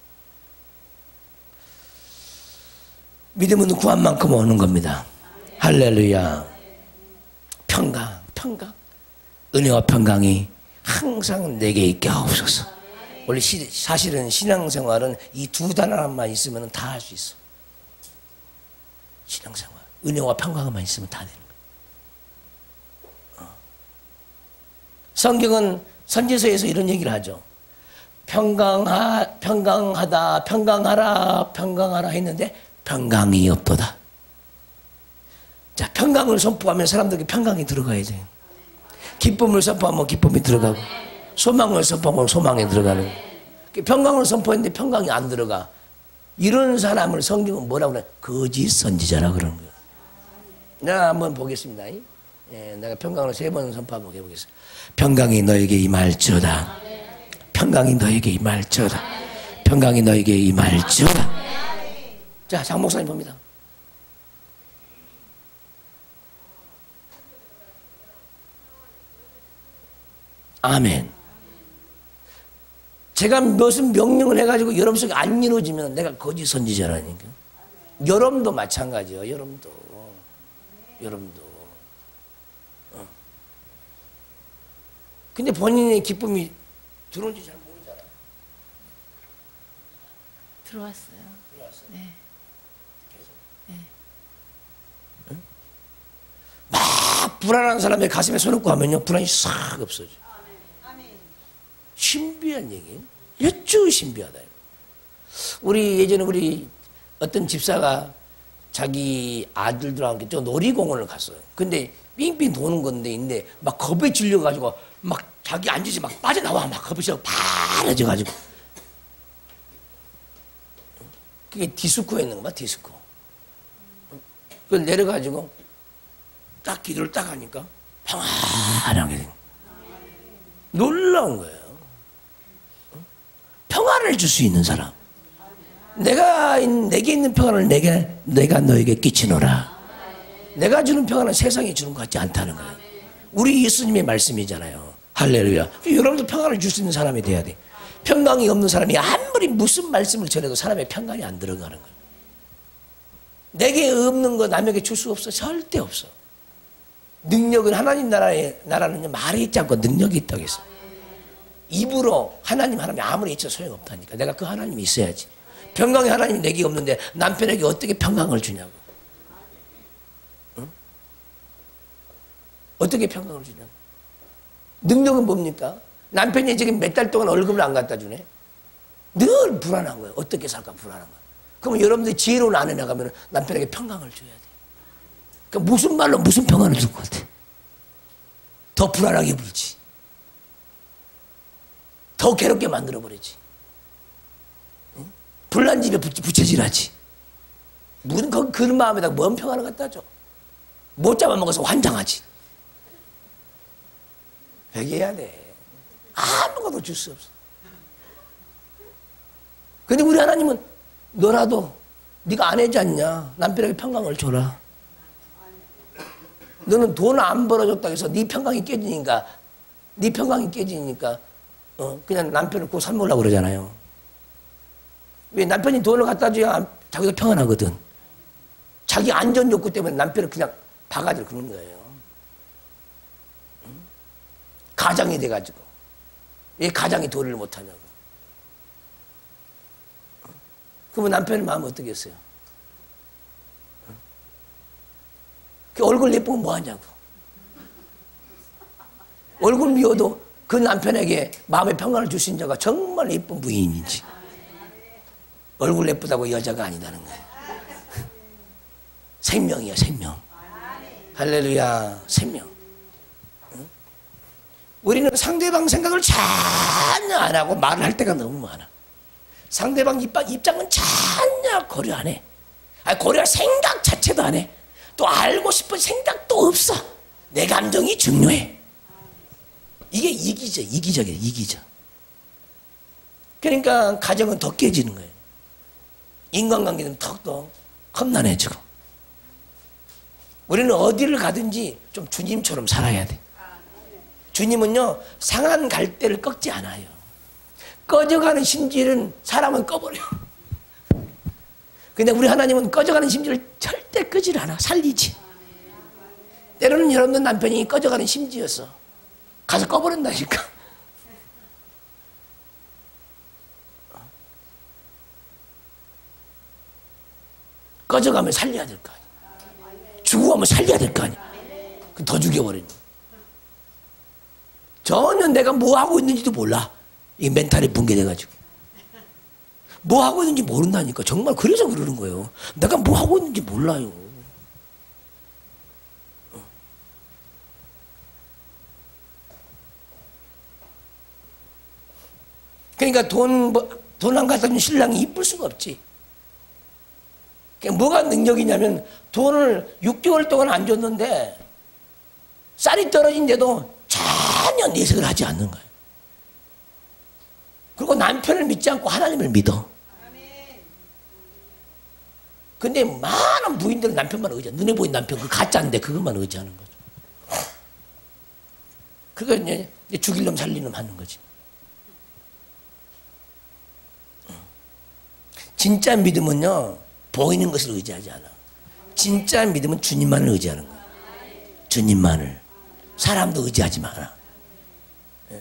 믿음은 구한 만큼 오는 겁니다. 할렐루야. 평강. 은혜와 평강이 항상 내게 있게 하옵소서. 원래 사실은 신앙생활은 이 두 단어만 있으면 다 할 수 있어. 신앙생활. 은혜와 평강만 있으면 다 되는 거야. 성경은 선지서에서 이런 얘기를 하죠. 평강하라 했는데 평강이 없도다. 자, 평강을 선포하면 사람들에게 평강이 들어가야 돼요. 기쁨을 선포하면 기쁨이 들어가고, 소망을 선포하면 소망이 들어가는 거예요. 평강을 선포했는데 평강이 안 들어가. 이런 사람을 성경은 뭐라고 그래? 거짓 선지자라 그러는 거예요. 내가 한번 보겠습니다. 내가 평강을 3번 선포 한번 해보겠습니다. 평강이 너에게 임할지어다. 평강이 너에게 임할지어다. 평강이 너에게 임할지어다. 자, 장 목사님 봅니다. 아멘. 제가 무슨 명령을 해가지고 여러분 속에 안 이루어지면 내가 거짓 선지자라니까. 여러분도 마찬가지요. 여러분도. 근데 본인의 기쁨이 들어온지 잘 모르잖아. 들어왔어요. 네. 응? 막 불안한 사람의 가슴에 손 얹고 하면요, 불안이 싹 없어져. 신비한 얘기예요. 여쭈 신비하다. 예전에 우리 어떤 집사가 자기 아들들과 함께 저 놀이공원을 갔어요. 근데 빙빙 도는 건데 막 겁에 질려가지고 막 자기 앉으시 막 빠져나와. 막 겁이 파래져가지고. 그게 디스코에 있는 거야, 디스코. 그걸 내려가지고 딱 기도를 딱 하니까 평안하게 된 거야. 놀라운 거예요. 평안을 줄 수 있는 사람. 내게 있는 평안을 내가 너에게 끼치노라. 내가 주는 평안은 세상이 주는 것 같지 않다는 거예요. 우리 예수님의 말씀이잖아요. 할렐루야. 여러분도 평안을 줄 수 있는 사람이 돼야 돼. 평강이 없는 사람이 아무리 무슨 말씀을 전해도 사람의 평강이 안 들어가는 거예요. 내게 없는 거 남에게 줄 수 없어. 절대 없어. 능력은 하나님 나라는 말이 있지 않고 능력이 있다고 했어. 입으로 하나님 아무리 있어 소용없다니까. 내가 그 하나님이 있어야지. 평강의 하나님이 내게 없는데 남편에게 어떻게 평강을 주냐고. 응? 어떻게 평강을 주냐고. 능력은 뭡니까? 남편이 지금 몇 달 동안 월급을 안 갖다 주네. 늘 불안한 거예요. 어떻게 살까 불안한 거예요. 그러면 여러분들이 지혜로운 아내 나가면 남편에게 평강을 줘야 돼. 그러니까 무슨 말로 무슨 평안을 줄 것 같아. 더 불안하게 불지. 더 괴롭게 만들어버리지. 응? 불난 집에 부채질하지. 무슨 그런 마음에다 뭔 평안을 갖다 줘. 못 잡아먹어서 환장하지. 회개해야 돼. 아무것도 줄 수 없어. 근데 우리 하나님은 너라도 네가 안 하지 않냐. 남편에게 평강을 줘라. 너는 돈 안 벌어줬다고 해서 네 평강이 깨지니까 그냥 남편을 꼭 삶으려고 그러잖아요. 왜? 남편이 돈을 갖다 줘야 자기가 평안하거든. 자기 안전 욕구 때문에 남편을 그냥 바가지로 그런 거예요. 가장이 돼가지고 왜 가장이 도리를 못하냐고. 그러면 남편의 마음은 어떻겠어요? 그 얼굴 예쁘면 뭐하냐고. 얼굴 미워도 그 남편에게 마음의 평안을 주신 자가 정말 예쁜 부인인지. 얼굴 예쁘다고 여자가 아니다는 거예요. 생명이야 생명. 할렐루야 생명. 우리는 상대방 생각을 전혀 안 하고 말을 할 때가 너무 많아. 상대방 입장은 전혀 고려 안 해. 고려할 생각 자체도 안 해. 또 알고 싶은 생각도 없어. 내 감정이 중요해. 이게 이기적이야. 이기적. 그러니까 가정은 더 깨지는 거예요. 인간관계는 더욱더 험난해지고. 우리는 어디를 가든지 좀 주님처럼 살아야 돼. 주님은요 상한 갈대를 꺾지 않아요. 꺼져가는 심지는 사람은 꺼버려. 근데 우리 하나님은 꺼져가는 심지를 절대 끄질 않아. 살리지. 때로는 여러분들 남편이 꺼져가는 심지였어. 가서 꺼버린다니까. 꺼져가면 살려야 될 거 아니야. 죽어가면 살려야 될 거 아니야. 더 죽여버리니. 전혀 내가 뭐 하고 있는지도 몰라. 이 멘탈이 붕괴돼가지고. 뭐 하고 있는지 모른다니까. 정말 그래서 그러는 거예요. 내가 뭐 하고 있는지 몰라요. 그러니까 돈 안 갖다 준 신랑이 이쁠 수가 없지. 그러니까 뭐가 능력이냐면 돈을 6개월 동안 안 줬는데 쌀이 떨어진데도 전혀 내색을 하지 않는 거예요. 그리고 남편을 믿지 않고 하나님을 믿어. 근데 많은 부인들은 남편만 의지해. 눈에 보이는 남편 그 가짜인데 그것만 의지하는 거죠. 그거 이제 죽일 놈 살릴 놈 하는 거지. 진짜 믿음은요 보이는 것을 의지하지 않아. 진짜 믿음은 주님만을 의지하는 거야. 주님만을. 사람도 의지하지 마라.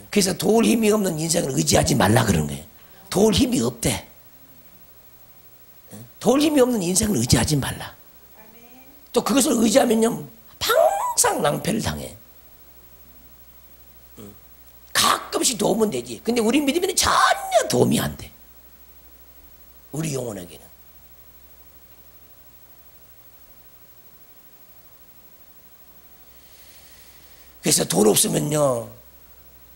그래서 도울 힘이 없는 인생을 의지하지 말라 그런 거예요. 도울 힘이 없대. 도울 힘이 없는 인생을 의지하지 말라. 또 그것을 의지하면요 항상 낭패를 당해. 가끔씩 도움은 되지. 근데 우리 믿음에는 전혀 도움이 안 돼. 우리 영혼에게는. 그래서 돈 없으면요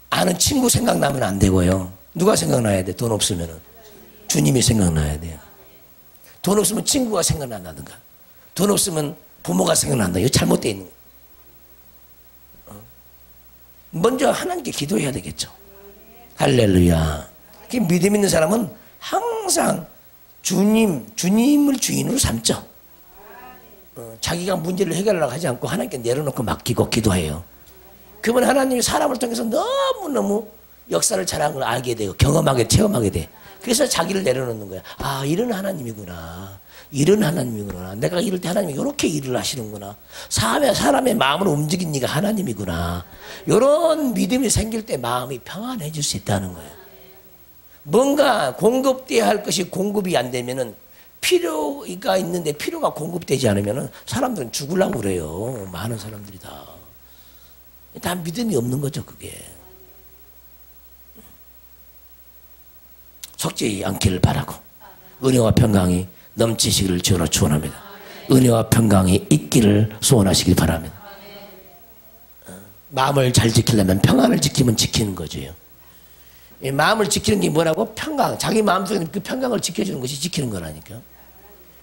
아는 친구 생각나면 안 되고요. 누가 생각나야 돼? 돈 없으면은 주님이 생각나야 돼요. 돈 없으면 친구가 생각난다든가, 돈 없으면 부모가 생각난다. 이거 잘못되어 있는 거예요. 먼저 하나님께 기도해야 되겠죠. 할렐루야. 믿음 있는 사람은 항상 주님을 주인으로 삼죠. 자기가 문제를 해결하려고 하지 않고 하나님께 내려놓고 맡기고 기도해요. 그러면 하나님이 사람을 통해서 너무너무 역사를 잘하는 걸 알게 되고 경험하게 체험하게 돼. 그래서 자기를 내려놓는 거야. 아, 이런 하나님이구나. 이런 하나님이구나. 내가 이럴 때 하나님이 이렇게 일을 하시는구나. 사람의 마음을 움직인 네가 하나님이구나. 이런 믿음이 생길 때 마음이 평안해질 수 있다는 거예요. 뭔가 공급돼야 할 것이 공급이 안 되면은 필요가 있는데 필요가 공급되지 않으면은 사람들은 죽으려고 그래요. 많은 사람들이 다 믿음이 없는 거죠, 그게. 속지 않기를 바라고 은혜와 평강이 넘치시기를 주로 축원합니다. 은혜와 평강이 있기를 소원하시길 바랍니다. 마음을 잘 지키려면 평안을 지키면 지키는 거죠. 이 마음을 지키는 게 뭐라고? 평강. 자기 마음속에 그 평강을 지켜주는 것이 지키는 거라니까.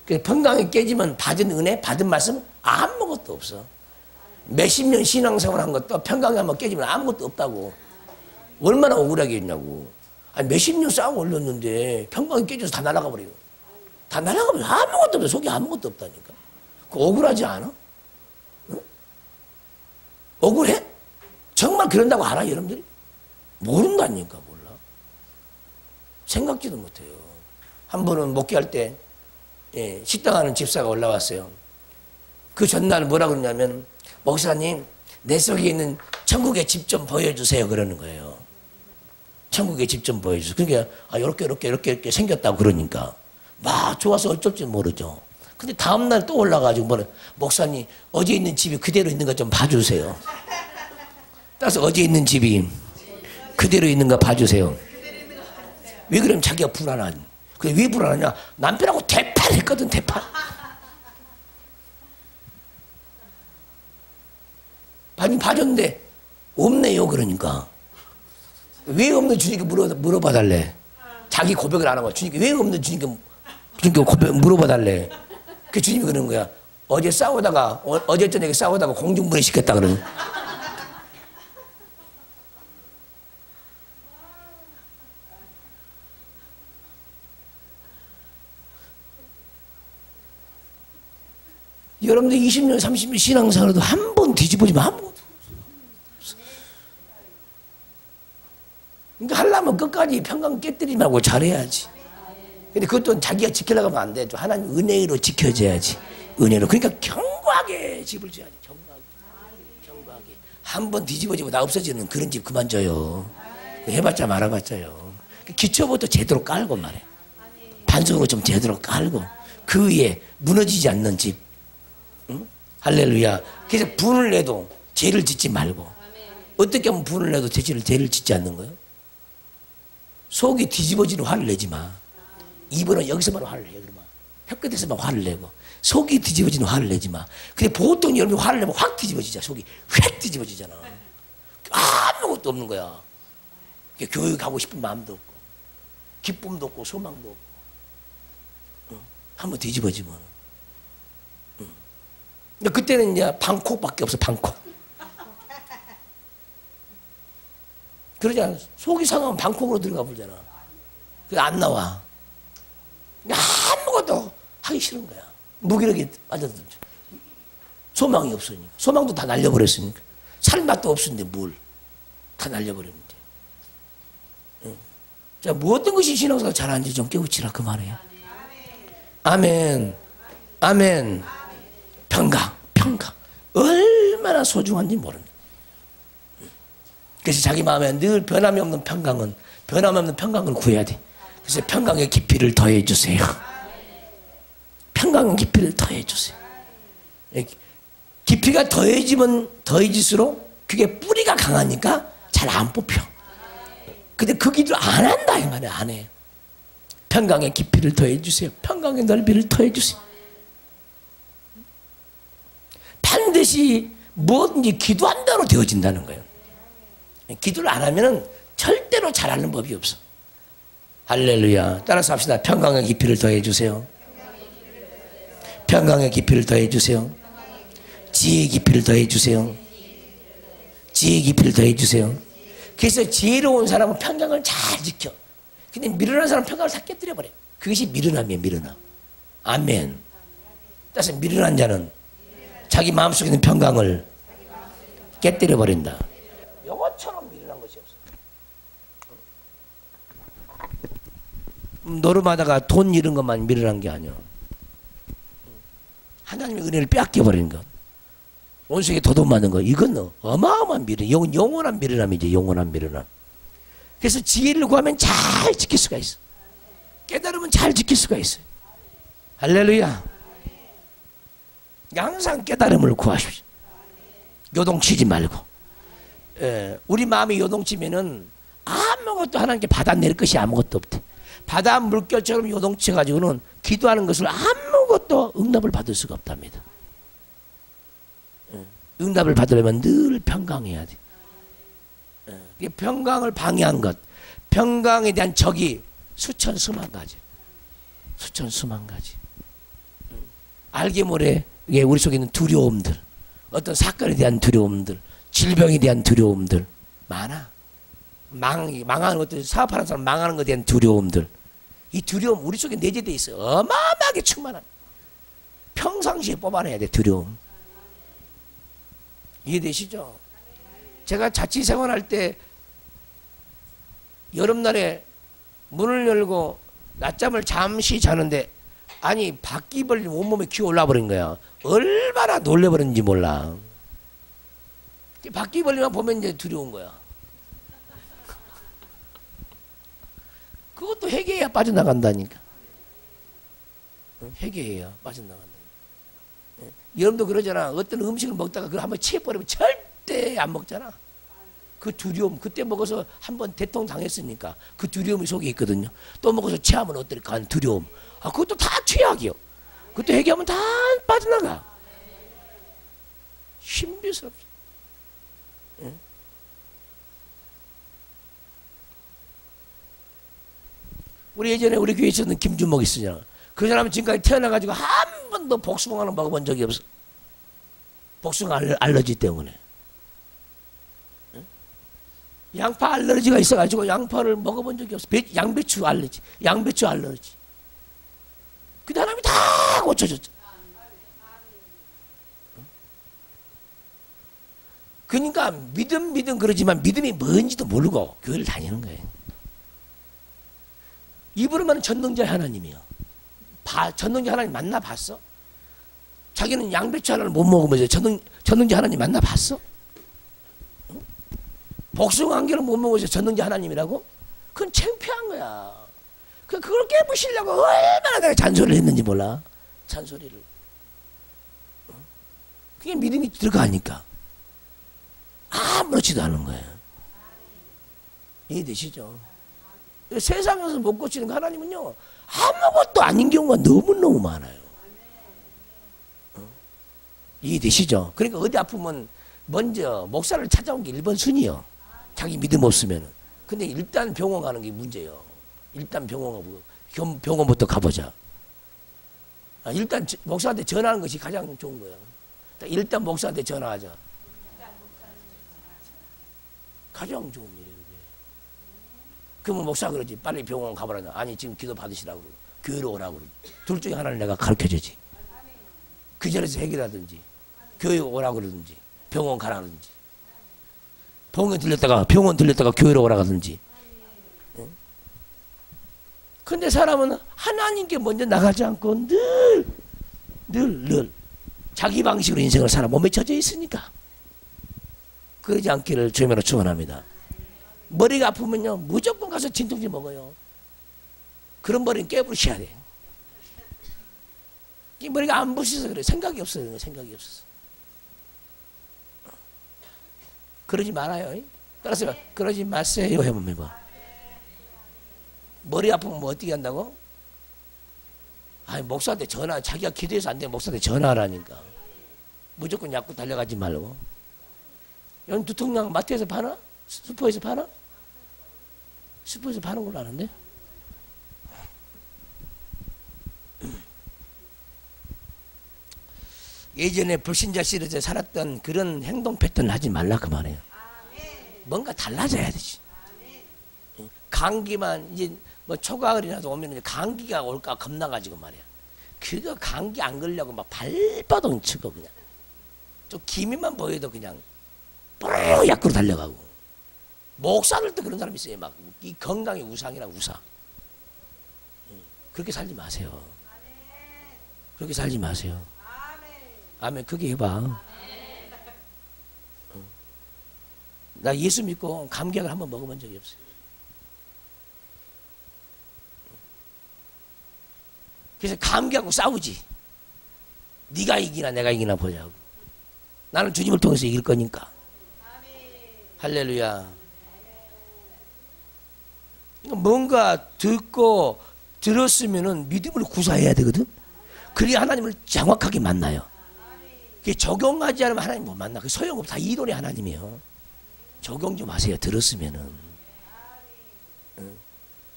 그 평강이 깨지면 받은 은혜, 받은 말씀 아무것도 없어. 몇십 년 신앙생활 한 것도 평강이 한번 깨지면 아무것도 없다고. 얼마나 억울하게 했냐고. 아니 몇십 년 쌓아 올렸는데 평강이 깨져서 다 날아가 버려요. 다 날아가면 아무것도 없어. 속에 아무것도 없다니까. 그 억울하지 않아? 응? 억울해? 정말 그런다고 알아 여러분들이? 모른다니까. 몰라. 생각지도 못해요. 한 번은 목회할 때 식당하는 집사가 올라왔어요. 그 전날 뭐라 그러냐면 목사님 내 속에 있는 천국의 집 좀 보여주세요 그러는 거예요. 천국의 집 좀 보여주세요. 그러니까 이렇게 생겼다고 그러니까 막 좋아서 어쩔 줄 모르죠. 근데 다음날 또 올라가지고 뭐래 목사님 어제 있는 집이 그대로 있는 거 좀 봐주세요. 따라서 어제 있는 집이 그대로 있는 거 봐주세요. 왜 그러면 자기가 불안한. 그게 왜 불안하냐? 남편하고 대판했거든 대판. 봐줬는데 없네요. 그러니까 왜 없는 주님께 물어봐 달래. 자기 고백을 안 하고 주님께 왜 없는 주님께 고백 물어봐 달래. 그 주님이 그러는 거야. 어제 싸우다가 어제 저녁에 싸우다가 공중분해 시켰다 그러는. 여러분들 20년 30년 신앙생활도 한 번 뒤집어지면 아무것도 없어요. 그러니까 하려면 끝까지 평강 깨뜨리지 말고 잘해야지. 근데 그것도 자기가 지키려고 하면 안 돼. 하나님 은혜로 지켜줘야지. 은혜로. 그러니까 견고하게 집을 줘야지. 견고하게. 한 번 뒤집어지고 나 없어지는 그런 집 그만 줘요. 해봤자 말아봤자요. 기초부터 제대로 깔고 말해. 반석으로 좀 제대로 깔고 그 위에 무너지지 않는 집. 응? 할렐루야. 그래서 분을 내도 죄를 짓지 말고. 어떻게 하면 분을 내도 죄를 짓지 않는 거예요? 속이 뒤집어지는 화를 내지 마. 입으로 여기서만 화를 내. 그러면 혀끝에서만 화를 내고 속이 뒤집어지는 화를 내지 마. 근데 보통 여러분이 화를 내면 확 뒤집어지잖아. 속이 휙 뒤집어지잖아. 아무것도 없는 거야. 교회 가고 싶은 마음도 없고 기쁨도 없고 소망도 없고. 응? 한번 뒤집어지면. 그때는 이제 방콕밖에 없어. 방콕. 그러잖아. 속이 상하면 방콕으로 들어가 보잖아. 그게 안 나와. 아무것도 하기 싫은 거야. 무기력에 빠져들죠. 소망이 없으니까. 소망도 다 날려버렸으니까. 살 맛도 없었는데 뭘. 다 날려버렸는데. 응. 자, 무엇든 것이 신앙생활 잘하는지 좀 깨우치라 그 말이에요. 아멘. 아멘. 평강. 얼마나 소중한지 모릅니다. 그래서 자기 마음에 늘 변함이 없는 평강은 변함이 없는 평강을 구해야 돼. 그래서 평강의 깊이를 더해 주세요. 평강의 깊이를 더해 주세요. 깊이가 더해지면 더해질수록 그게 뿌리가 강하니까 잘 안 뽑혀. 근데 그 기도를 안 한다 이 말이야. 안 해. 평강의 깊이를 더해 주세요. 평강의 넓이를 더해 주세요. 반드시 뭐든지 기도한 대로 되어진다는 거예요. 기도를 안 하면은 절대로 잘하는 법이 없어. 할렐루야. 따라서 합시다. 평강의 깊이를 더해 주세요. 평강의 깊이를 더해 주세요. 지혜의 깊이를 더해 주세요. 지혜의 깊이를 더해 주세요. 그래서 지혜로운 사람은 평강을 잘 지켜. 근데 미련한 사람은 평강을 다 깨뜨려 버려. 그것이 미련함이에요. 미련함. 아멘. 따라서 미련한 자는 자기 마음속에 있는 평강을 깨뜨려 버린다. 영어처럼 미련한 것이 없어. 노름하다가 돈 잃은 것만 미련한 게 아니야. 하나님의 은혜를 빼앗겨 버리는 것, 온속에 도둑맞는 것, 이건 어마어마한 미련. 이건 영원한 미련함이지. 영원한 미련함. 그래서 지혜를 구하면 잘 지킬 수가 있어. 깨달으면 잘 지킬 수가 있어요. 할렐루야. 항상 깨달음을 구하십시오. 요동치지 말고. 우리 마음이 요동치면은 아무것도 하나님께 받아낼 것이 아무것도 없대. 바다 물결처럼 요동쳐가지고는 기도하는 것을 아무것도 응답을 받을 수가 없답니다. 응답을 받으려면 늘 평강해야 돼. 평강을 방해한 것, 평강에 대한 적이 수천 수만 가지. 수천 수만 가지. 알게 모르게 우리 속에 있는 두려움들, 어떤 사건에 대한 두려움들, 질병에 대한 두려움들 많아. 망하는 것들, 사업하는 사람 망하는 것에 대한 두려움들, 이 두려움 우리 속에 내재되어 있어요. 어마어마하게 충만한, 평상시에 뽑아내야 돼. 두려움. 이해되시죠? 제가 자취 생활할 때 여름날에 문을 열고 낮잠을 잠시 자는데, 아니 바퀴벌레 온몸에 기어 올라 버린 거야. 얼마나 놀래버렸는지 몰라. 바퀴벌레만 보면 이제 두려운 거야. 그것도 회개해야 빠져나간다니까. 회개해야 빠져나간다니까. 여러분도 그러잖아. 어떤 음식을 먹다가 그걸 한번 취해버리면 절대 안 먹잖아. 그 두려움, 그때 먹어서 한번 대통 당했으니까 그 두려움이 속에 있거든요. 또 먹어서 취하면 어떨까 하는 두려움. 그것도 다 죄악이요. 그것도 회개하면 다 빠져나가. 신비스럽죠. 우리 예전에 우리 교회에 있었던 김준목 있으잖아. 그 사람은 지금까지 태어나가지고 한 번도 복숭아를 먹어본 적이 없어. 복숭아 알러지 때문에. 양파 알러지가 있어가지고 양파를 먹어본 적이 없어. 양배추 알러지. 양배추 알러지. 그 사람이 다 고쳐줬죠. 그러니까 믿음 그러지만 믿음이 뭔지도 모르고 교회를 다니는 거예요. 입으로만 전능자 하나님이요. 전능자 하나님 만나봤어? 자기는 양배추 하나를 못 먹으면서 전능자 하나님 만나봤어? 복숭아 한 개를 못 먹어서 전능자 하나님이라고? 그건 창피한 거야. 그걸 깨부시려고 얼마나 내가 잔소리를 했는지 몰라. 잔소리를. 그게 믿음이 들어가니까 아무렇지도 않은 거예요. 이해되시죠? 세상에서 못 고치는 거 하나님은요, 아무것도 아닌 경우가 너무너무 많아요. 이해되시죠? 그러니까 어디 아프면 먼저 목사를 찾아온 게 1번 순위요. 자기 믿음 없으면. 근데 일단 병원 가는 게 문제예요. 일단 병원부터 가보자. 일단 목사한테 전화하는 것이 가장 좋은 거예요. 일단 목사한테 전화하자. 가장 좋은 일이에요. 그러면 목사 그러지. 빨리 병원 가보라. 아니 지금 기도 받으시라고 그러고 교회로 오라고 그러고. 둘 중에 하나를 내가 가르쳐주지. 그 자리에서 해결하든지 교회 오라고 그러든지 병원 가라 그러든지 병원 들렸다가 교회로 오라 가든지. 근데 사람은 하나님께 먼저 나가지 않고 늘 자기 방식으로 인생을 살아 몸에 젖어 있으니까. 그러지 않기를 주님으로 축원합니다. 머리가 아프면요 무조건 가서 진통제 먹어요. 그런 머리는 깨부셔야 돼. 이 머리가 안 부셔서 그래. 생각이 없어요. 생각이 없어서. 그러지 말아요. 따라서 그러지 마세요. 해보면 뭐. 머리 아프면 뭐 어떻게 한다고? 아니 목사한테 전화. 자기가 기도해서 안 되면 목사한테 전화하라니까. 무조건 약국 달려가지 말고. 여기 두통약 마트에서 파나? 슈퍼에서 파나? 슈퍼에서 파는 걸로 아는데? 예전에 불신자 시리즈에 살았던 그런 행동 패턴을 하지 말라 그 말이에요. 뭔가 달라져야 되지. 감기만 이제 뭐 초가을이라도 오면 이제 감기가 올까 겁나가지고 말이야. 그거 감기 안 걸려고 막 발버둥 치고 그냥 좀 기미만 보여도 그냥 뽀록 약으로 달려가고. 목사들도 그런 사람 있어요. 막 이 건강의 우상이라 우상. 그렇게 살지 마세요. 그렇게 살지 마세요. 아멘. 그게 해봐. 나 예수 믿고 감기약을 한번 먹어본 적이 없어요. 그래서 감기하고 싸우지. 네가 이기나 내가 이기나 보자고. 나는 주님을 통해서 이길 거니까. 할렐루야. 뭔가 듣고 들었으면은 믿음을 구사해야 되거든. 그래야 하나님을 정확하게 만나요. 적용하지 않으면 하나님 못 만나. 그 소용없어. 다 이론의 하나님이에요. 적용 좀 하세요. 들었으면은.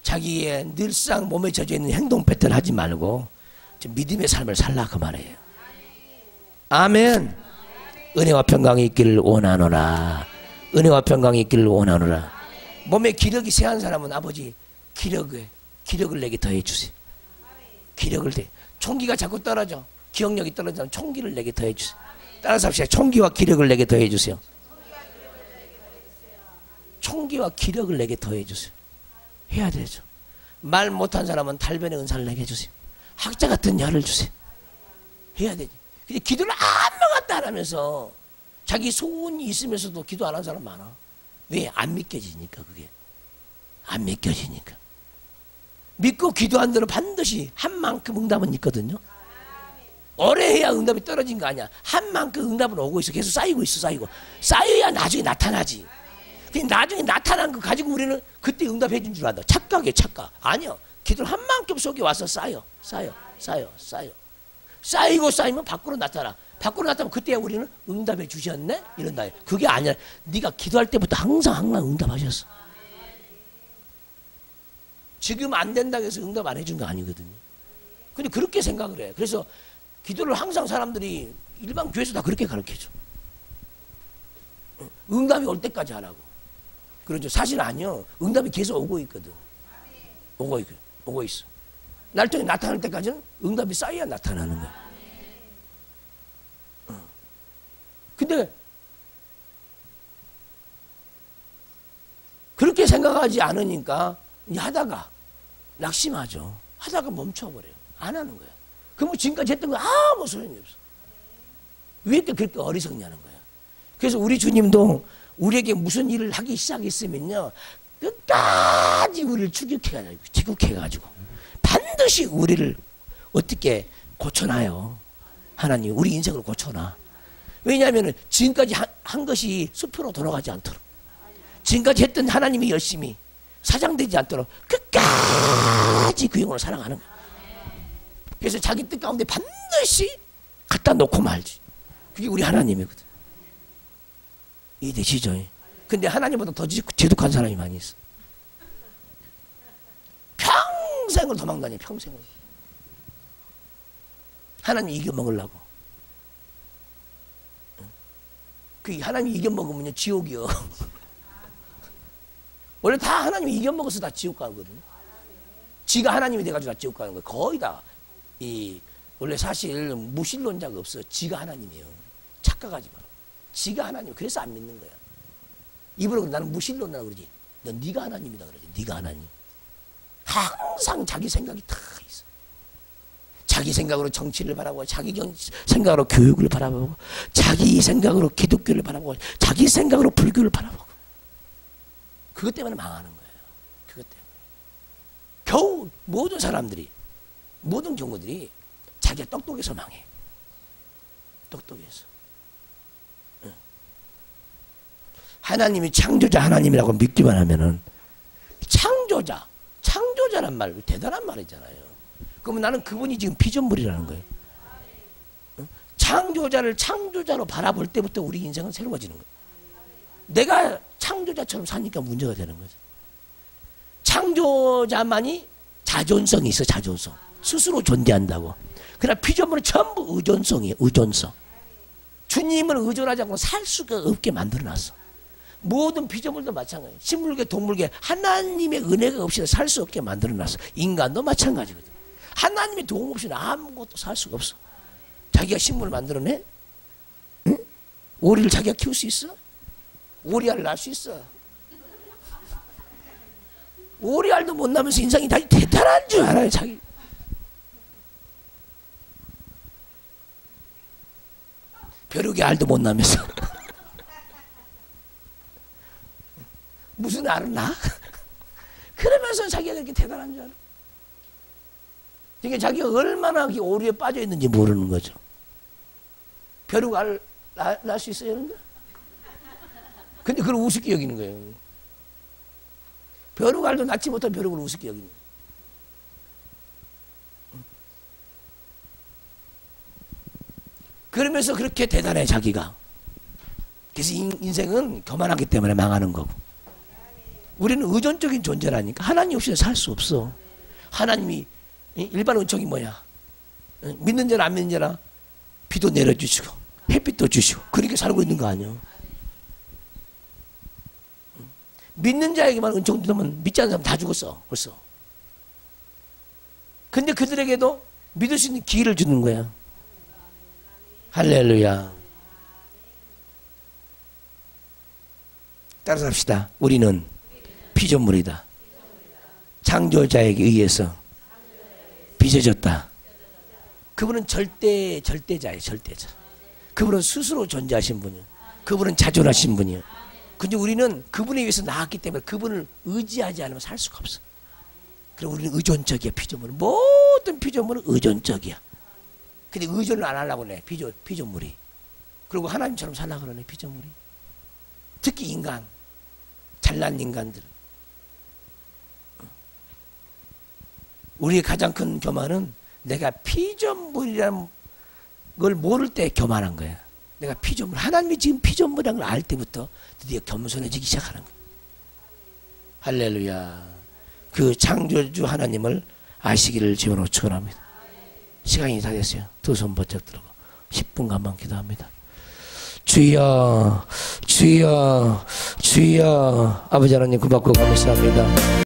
자기의 늘상 몸에 젖어 있는 행동 패턴 하지 말고 좀 믿음의 삶을 살라 그 말이에요. 아멘. 은혜와 평강이 있기를 원하노라. 은혜와 평강이 있기를 원하노라. 몸에 기력이 세한 사람은 아버지 기력을 내게 더해 주세요. 기력을 내. 총기가 자꾸 떨어져. 기억력이 떨어지면 총기를 내게 더해 주세요. 따라서 합시다. 총기와 기력을 내게 더해 주세요. 총기와 기력을 내게 더해 주세요. 해야 되죠. 말 못한 사람은 달변의 은사를 내게 해주세요. 학자 같은 열을 주세요. 해야 되지. 근데 기도를 아무것도 안 하면서 자기 소원이 있으면서도 기도 안 하는 사람 많아. 왜? 안 믿겨지니까. 그게 안 믿겨지니까. 믿고 기도한 대로 반드시 한 만큼 응답은 있거든요. 오래 해야 응답이 떨어진 거 아니야. 한 만큼 응답은 오고 있어. 계속 쌓이고 있어. 쌓여야 나중에 나타나지. 나중에 나타난 거 가지고 우리는 그때 응답해 준 줄 안다. 착각이에요. 착각. 아니요. 기도를 한 만큼 속에 와서 쌓여. 쌓이고 쌓이면 밖으로 나타나. 밖으로 나타나면 그때 우리는 응답해 주셨네? 이런다. 그게 아니라 네가 기도할 때부터 항상 응답하셨어. 지금 안 된다고 해서 응답 안 해준 거 아니거든요. 근데 그렇게 생각을 해. 그래서 기도를 항상 사람들이 일반 교회에서 다 그렇게 가르쳐줘. 응답이 올 때까지 하라고. 그렇죠. 사실 아니요. 응답이 계속 오고 있거든. 오고 있어. 날통에 나타날 때까지는 응답이 쌓여야 나타나는 거야. 근데 그렇게 생각하지 않으니까 이제 하다가 낙심하죠. 하다가 멈춰버려요. 안 하는 거야. 그럼 지금까지 했던 거 아무 소용이 없어. 왜 또 그렇게 어리석냐는 거야. 그래서 우리 주님도 우리에게 무슨 일을 하기 시작했으면요, 끝까지 우리를 추격해가지고 반드시 우리를 어떻게 고쳐놔요. 하나님 우리 인생을 고쳐놔. 왜냐하면 지금까지 한 것이 수표로 돌아가지 않도록, 지금까지 했던 하나님이 열심히 사장되지 않도록 끝까지 그 영혼을 사랑하는 거야. 그래서 자기 뜻 가운데 반드시 갖다 놓고 말지. 그게 우리 하나님이거든. 이해되시죠? 근데 하나님보다 더 지독한 사람이 많이 있어. 평생을 도망다녀. 평생을. 하나님 이겨먹으려고. 그 하나님 이겨먹으면 지옥이요. 원래 다 하나님이 이겨먹어서 다 지옥 가거든. 지가 하나님이 돼가지고 다 지옥 가는 거야. 거의 다. 원래 사실 무신론자가 없어. 지가 하나님이에요. 착각하지 마라. 지가 하나님. 그래서 안 믿는 거야. 입으로 나는 무신론이라고 그러지. 네가 하나님이다 그러지. 네가 하나님. 항상 자기 생각이 다 있어. 자기 생각으로 정치를 바라보고, 자기 생각으로 교육을 바라보고, 자기 생각으로 기독교를 바라보고, 자기 생각으로 불교를 바라보고. 그것 때문에 망하는 거예요. 그것 때문에. 겨우 모든 사람들이, 모든 경우들이 자기가 똑똑해서 망해. 똑똑해서. 하나님이 창조자 하나님이라고 믿기만 하면은, 창조자란 말, 대단한 말이잖아요. 그러면 나는 그분이 지금 피조물이라는 거예요. 창조자를 창조자로 바라볼 때부터 우리 인생은 새로워지는 거예요. 내가 창조자처럼 사니까 문제가 되는 거죠. 창조자만이 자존성이 있어. 자존성. 스스로 존재한다고. 그러나 피조물은 전부 의존성이에요. 의존성. 주님을 의존하지 않고 살 수가 없게 만들어놨어. 모든 피조물도 마찬가지. 식물계, 동물계 하나님의 은혜가 없이는 살 수 없게 만들어놨어. 인간도 마찬가지거든. 하나님의 도움 없이는 아무것도 살 수가 없어. 자기가 식물을 만들어내? 응? 오리를 자기가 키울 수 있어? 오리알을 낳을 수 있어? 오리알도 못 낳으면서 인생이 다 대단한 줄 알아요, 자기. 벼룩의 알도 못 낳으면서. 무슨 알을 낳아? 그러면서 자기가 그렇게 대단한 줄 알아. 그러니까 자기가 얼마나 오류에 빠져 있는지 모르는 거죠. 벼룩 알 낳을 수 있어요, 여러분들? 근데 그걸 우습게 여기는 거예요. 벼룩 알도 낳지 못한 벼룩을 우습게 여기는 거예요. 그러면서 그렇게 대단해, 자기가. 그래서 인생은 교만하기 때문에 망하는 거고. 우리는 의존적인 존재라니까. 하나님 없이는 살 수 없어. 하나님이 일반 은총이 뭐야? 믿는 자나 안 믿는 자나 비도 내려주시고 햇빛도 주시고 그렇게 살고 있는 거 아니야? 믿는 자에게만 은총 주면 믿지 않는 사람 다 죽었어 벌써. 근데 그들에게도 믿을 수 있는 기회를 주는 거야. 할렐루야. 따라서 합시다. 우리는 피조물이다. 창조자에게 의해서 빚어졌다. 그분은 절대자예요. 절대자. 그분은 스스로 존재하신 분이에요. 그분은 자존하신 분이에요. 근데 우리는 그분에 의해서 나왔기 때문에 그분을 의지하지 않으면 살 수가 없어. 그럼 우리는 의존적이야. 피조물은. 모든 피조물은 의존적이야. 근데 의존을 안 하려고 해. 피조물이. 그리고 하나님처럼 살려고 그러네. 피조물이. 특히 인간. 잘난 인간들. 우리의 가장 큰 교만은 내가 피조물이라는 걸 모를 때 교만한 거야. 내가 피조물, 하나님이 지금 피조물이라는 걸 알 때부터 드디어 겸손해지기 시작하는 거야. 할렐루야. 그 창조주 하나님을 아시기를 주로 축원합니다. 시간이 다 됐어요. 두 손 번쩍 들고 10분간만 기도합니다. 주여, 주여, 주여. 아버지 하나님 고맙고 감사합니다.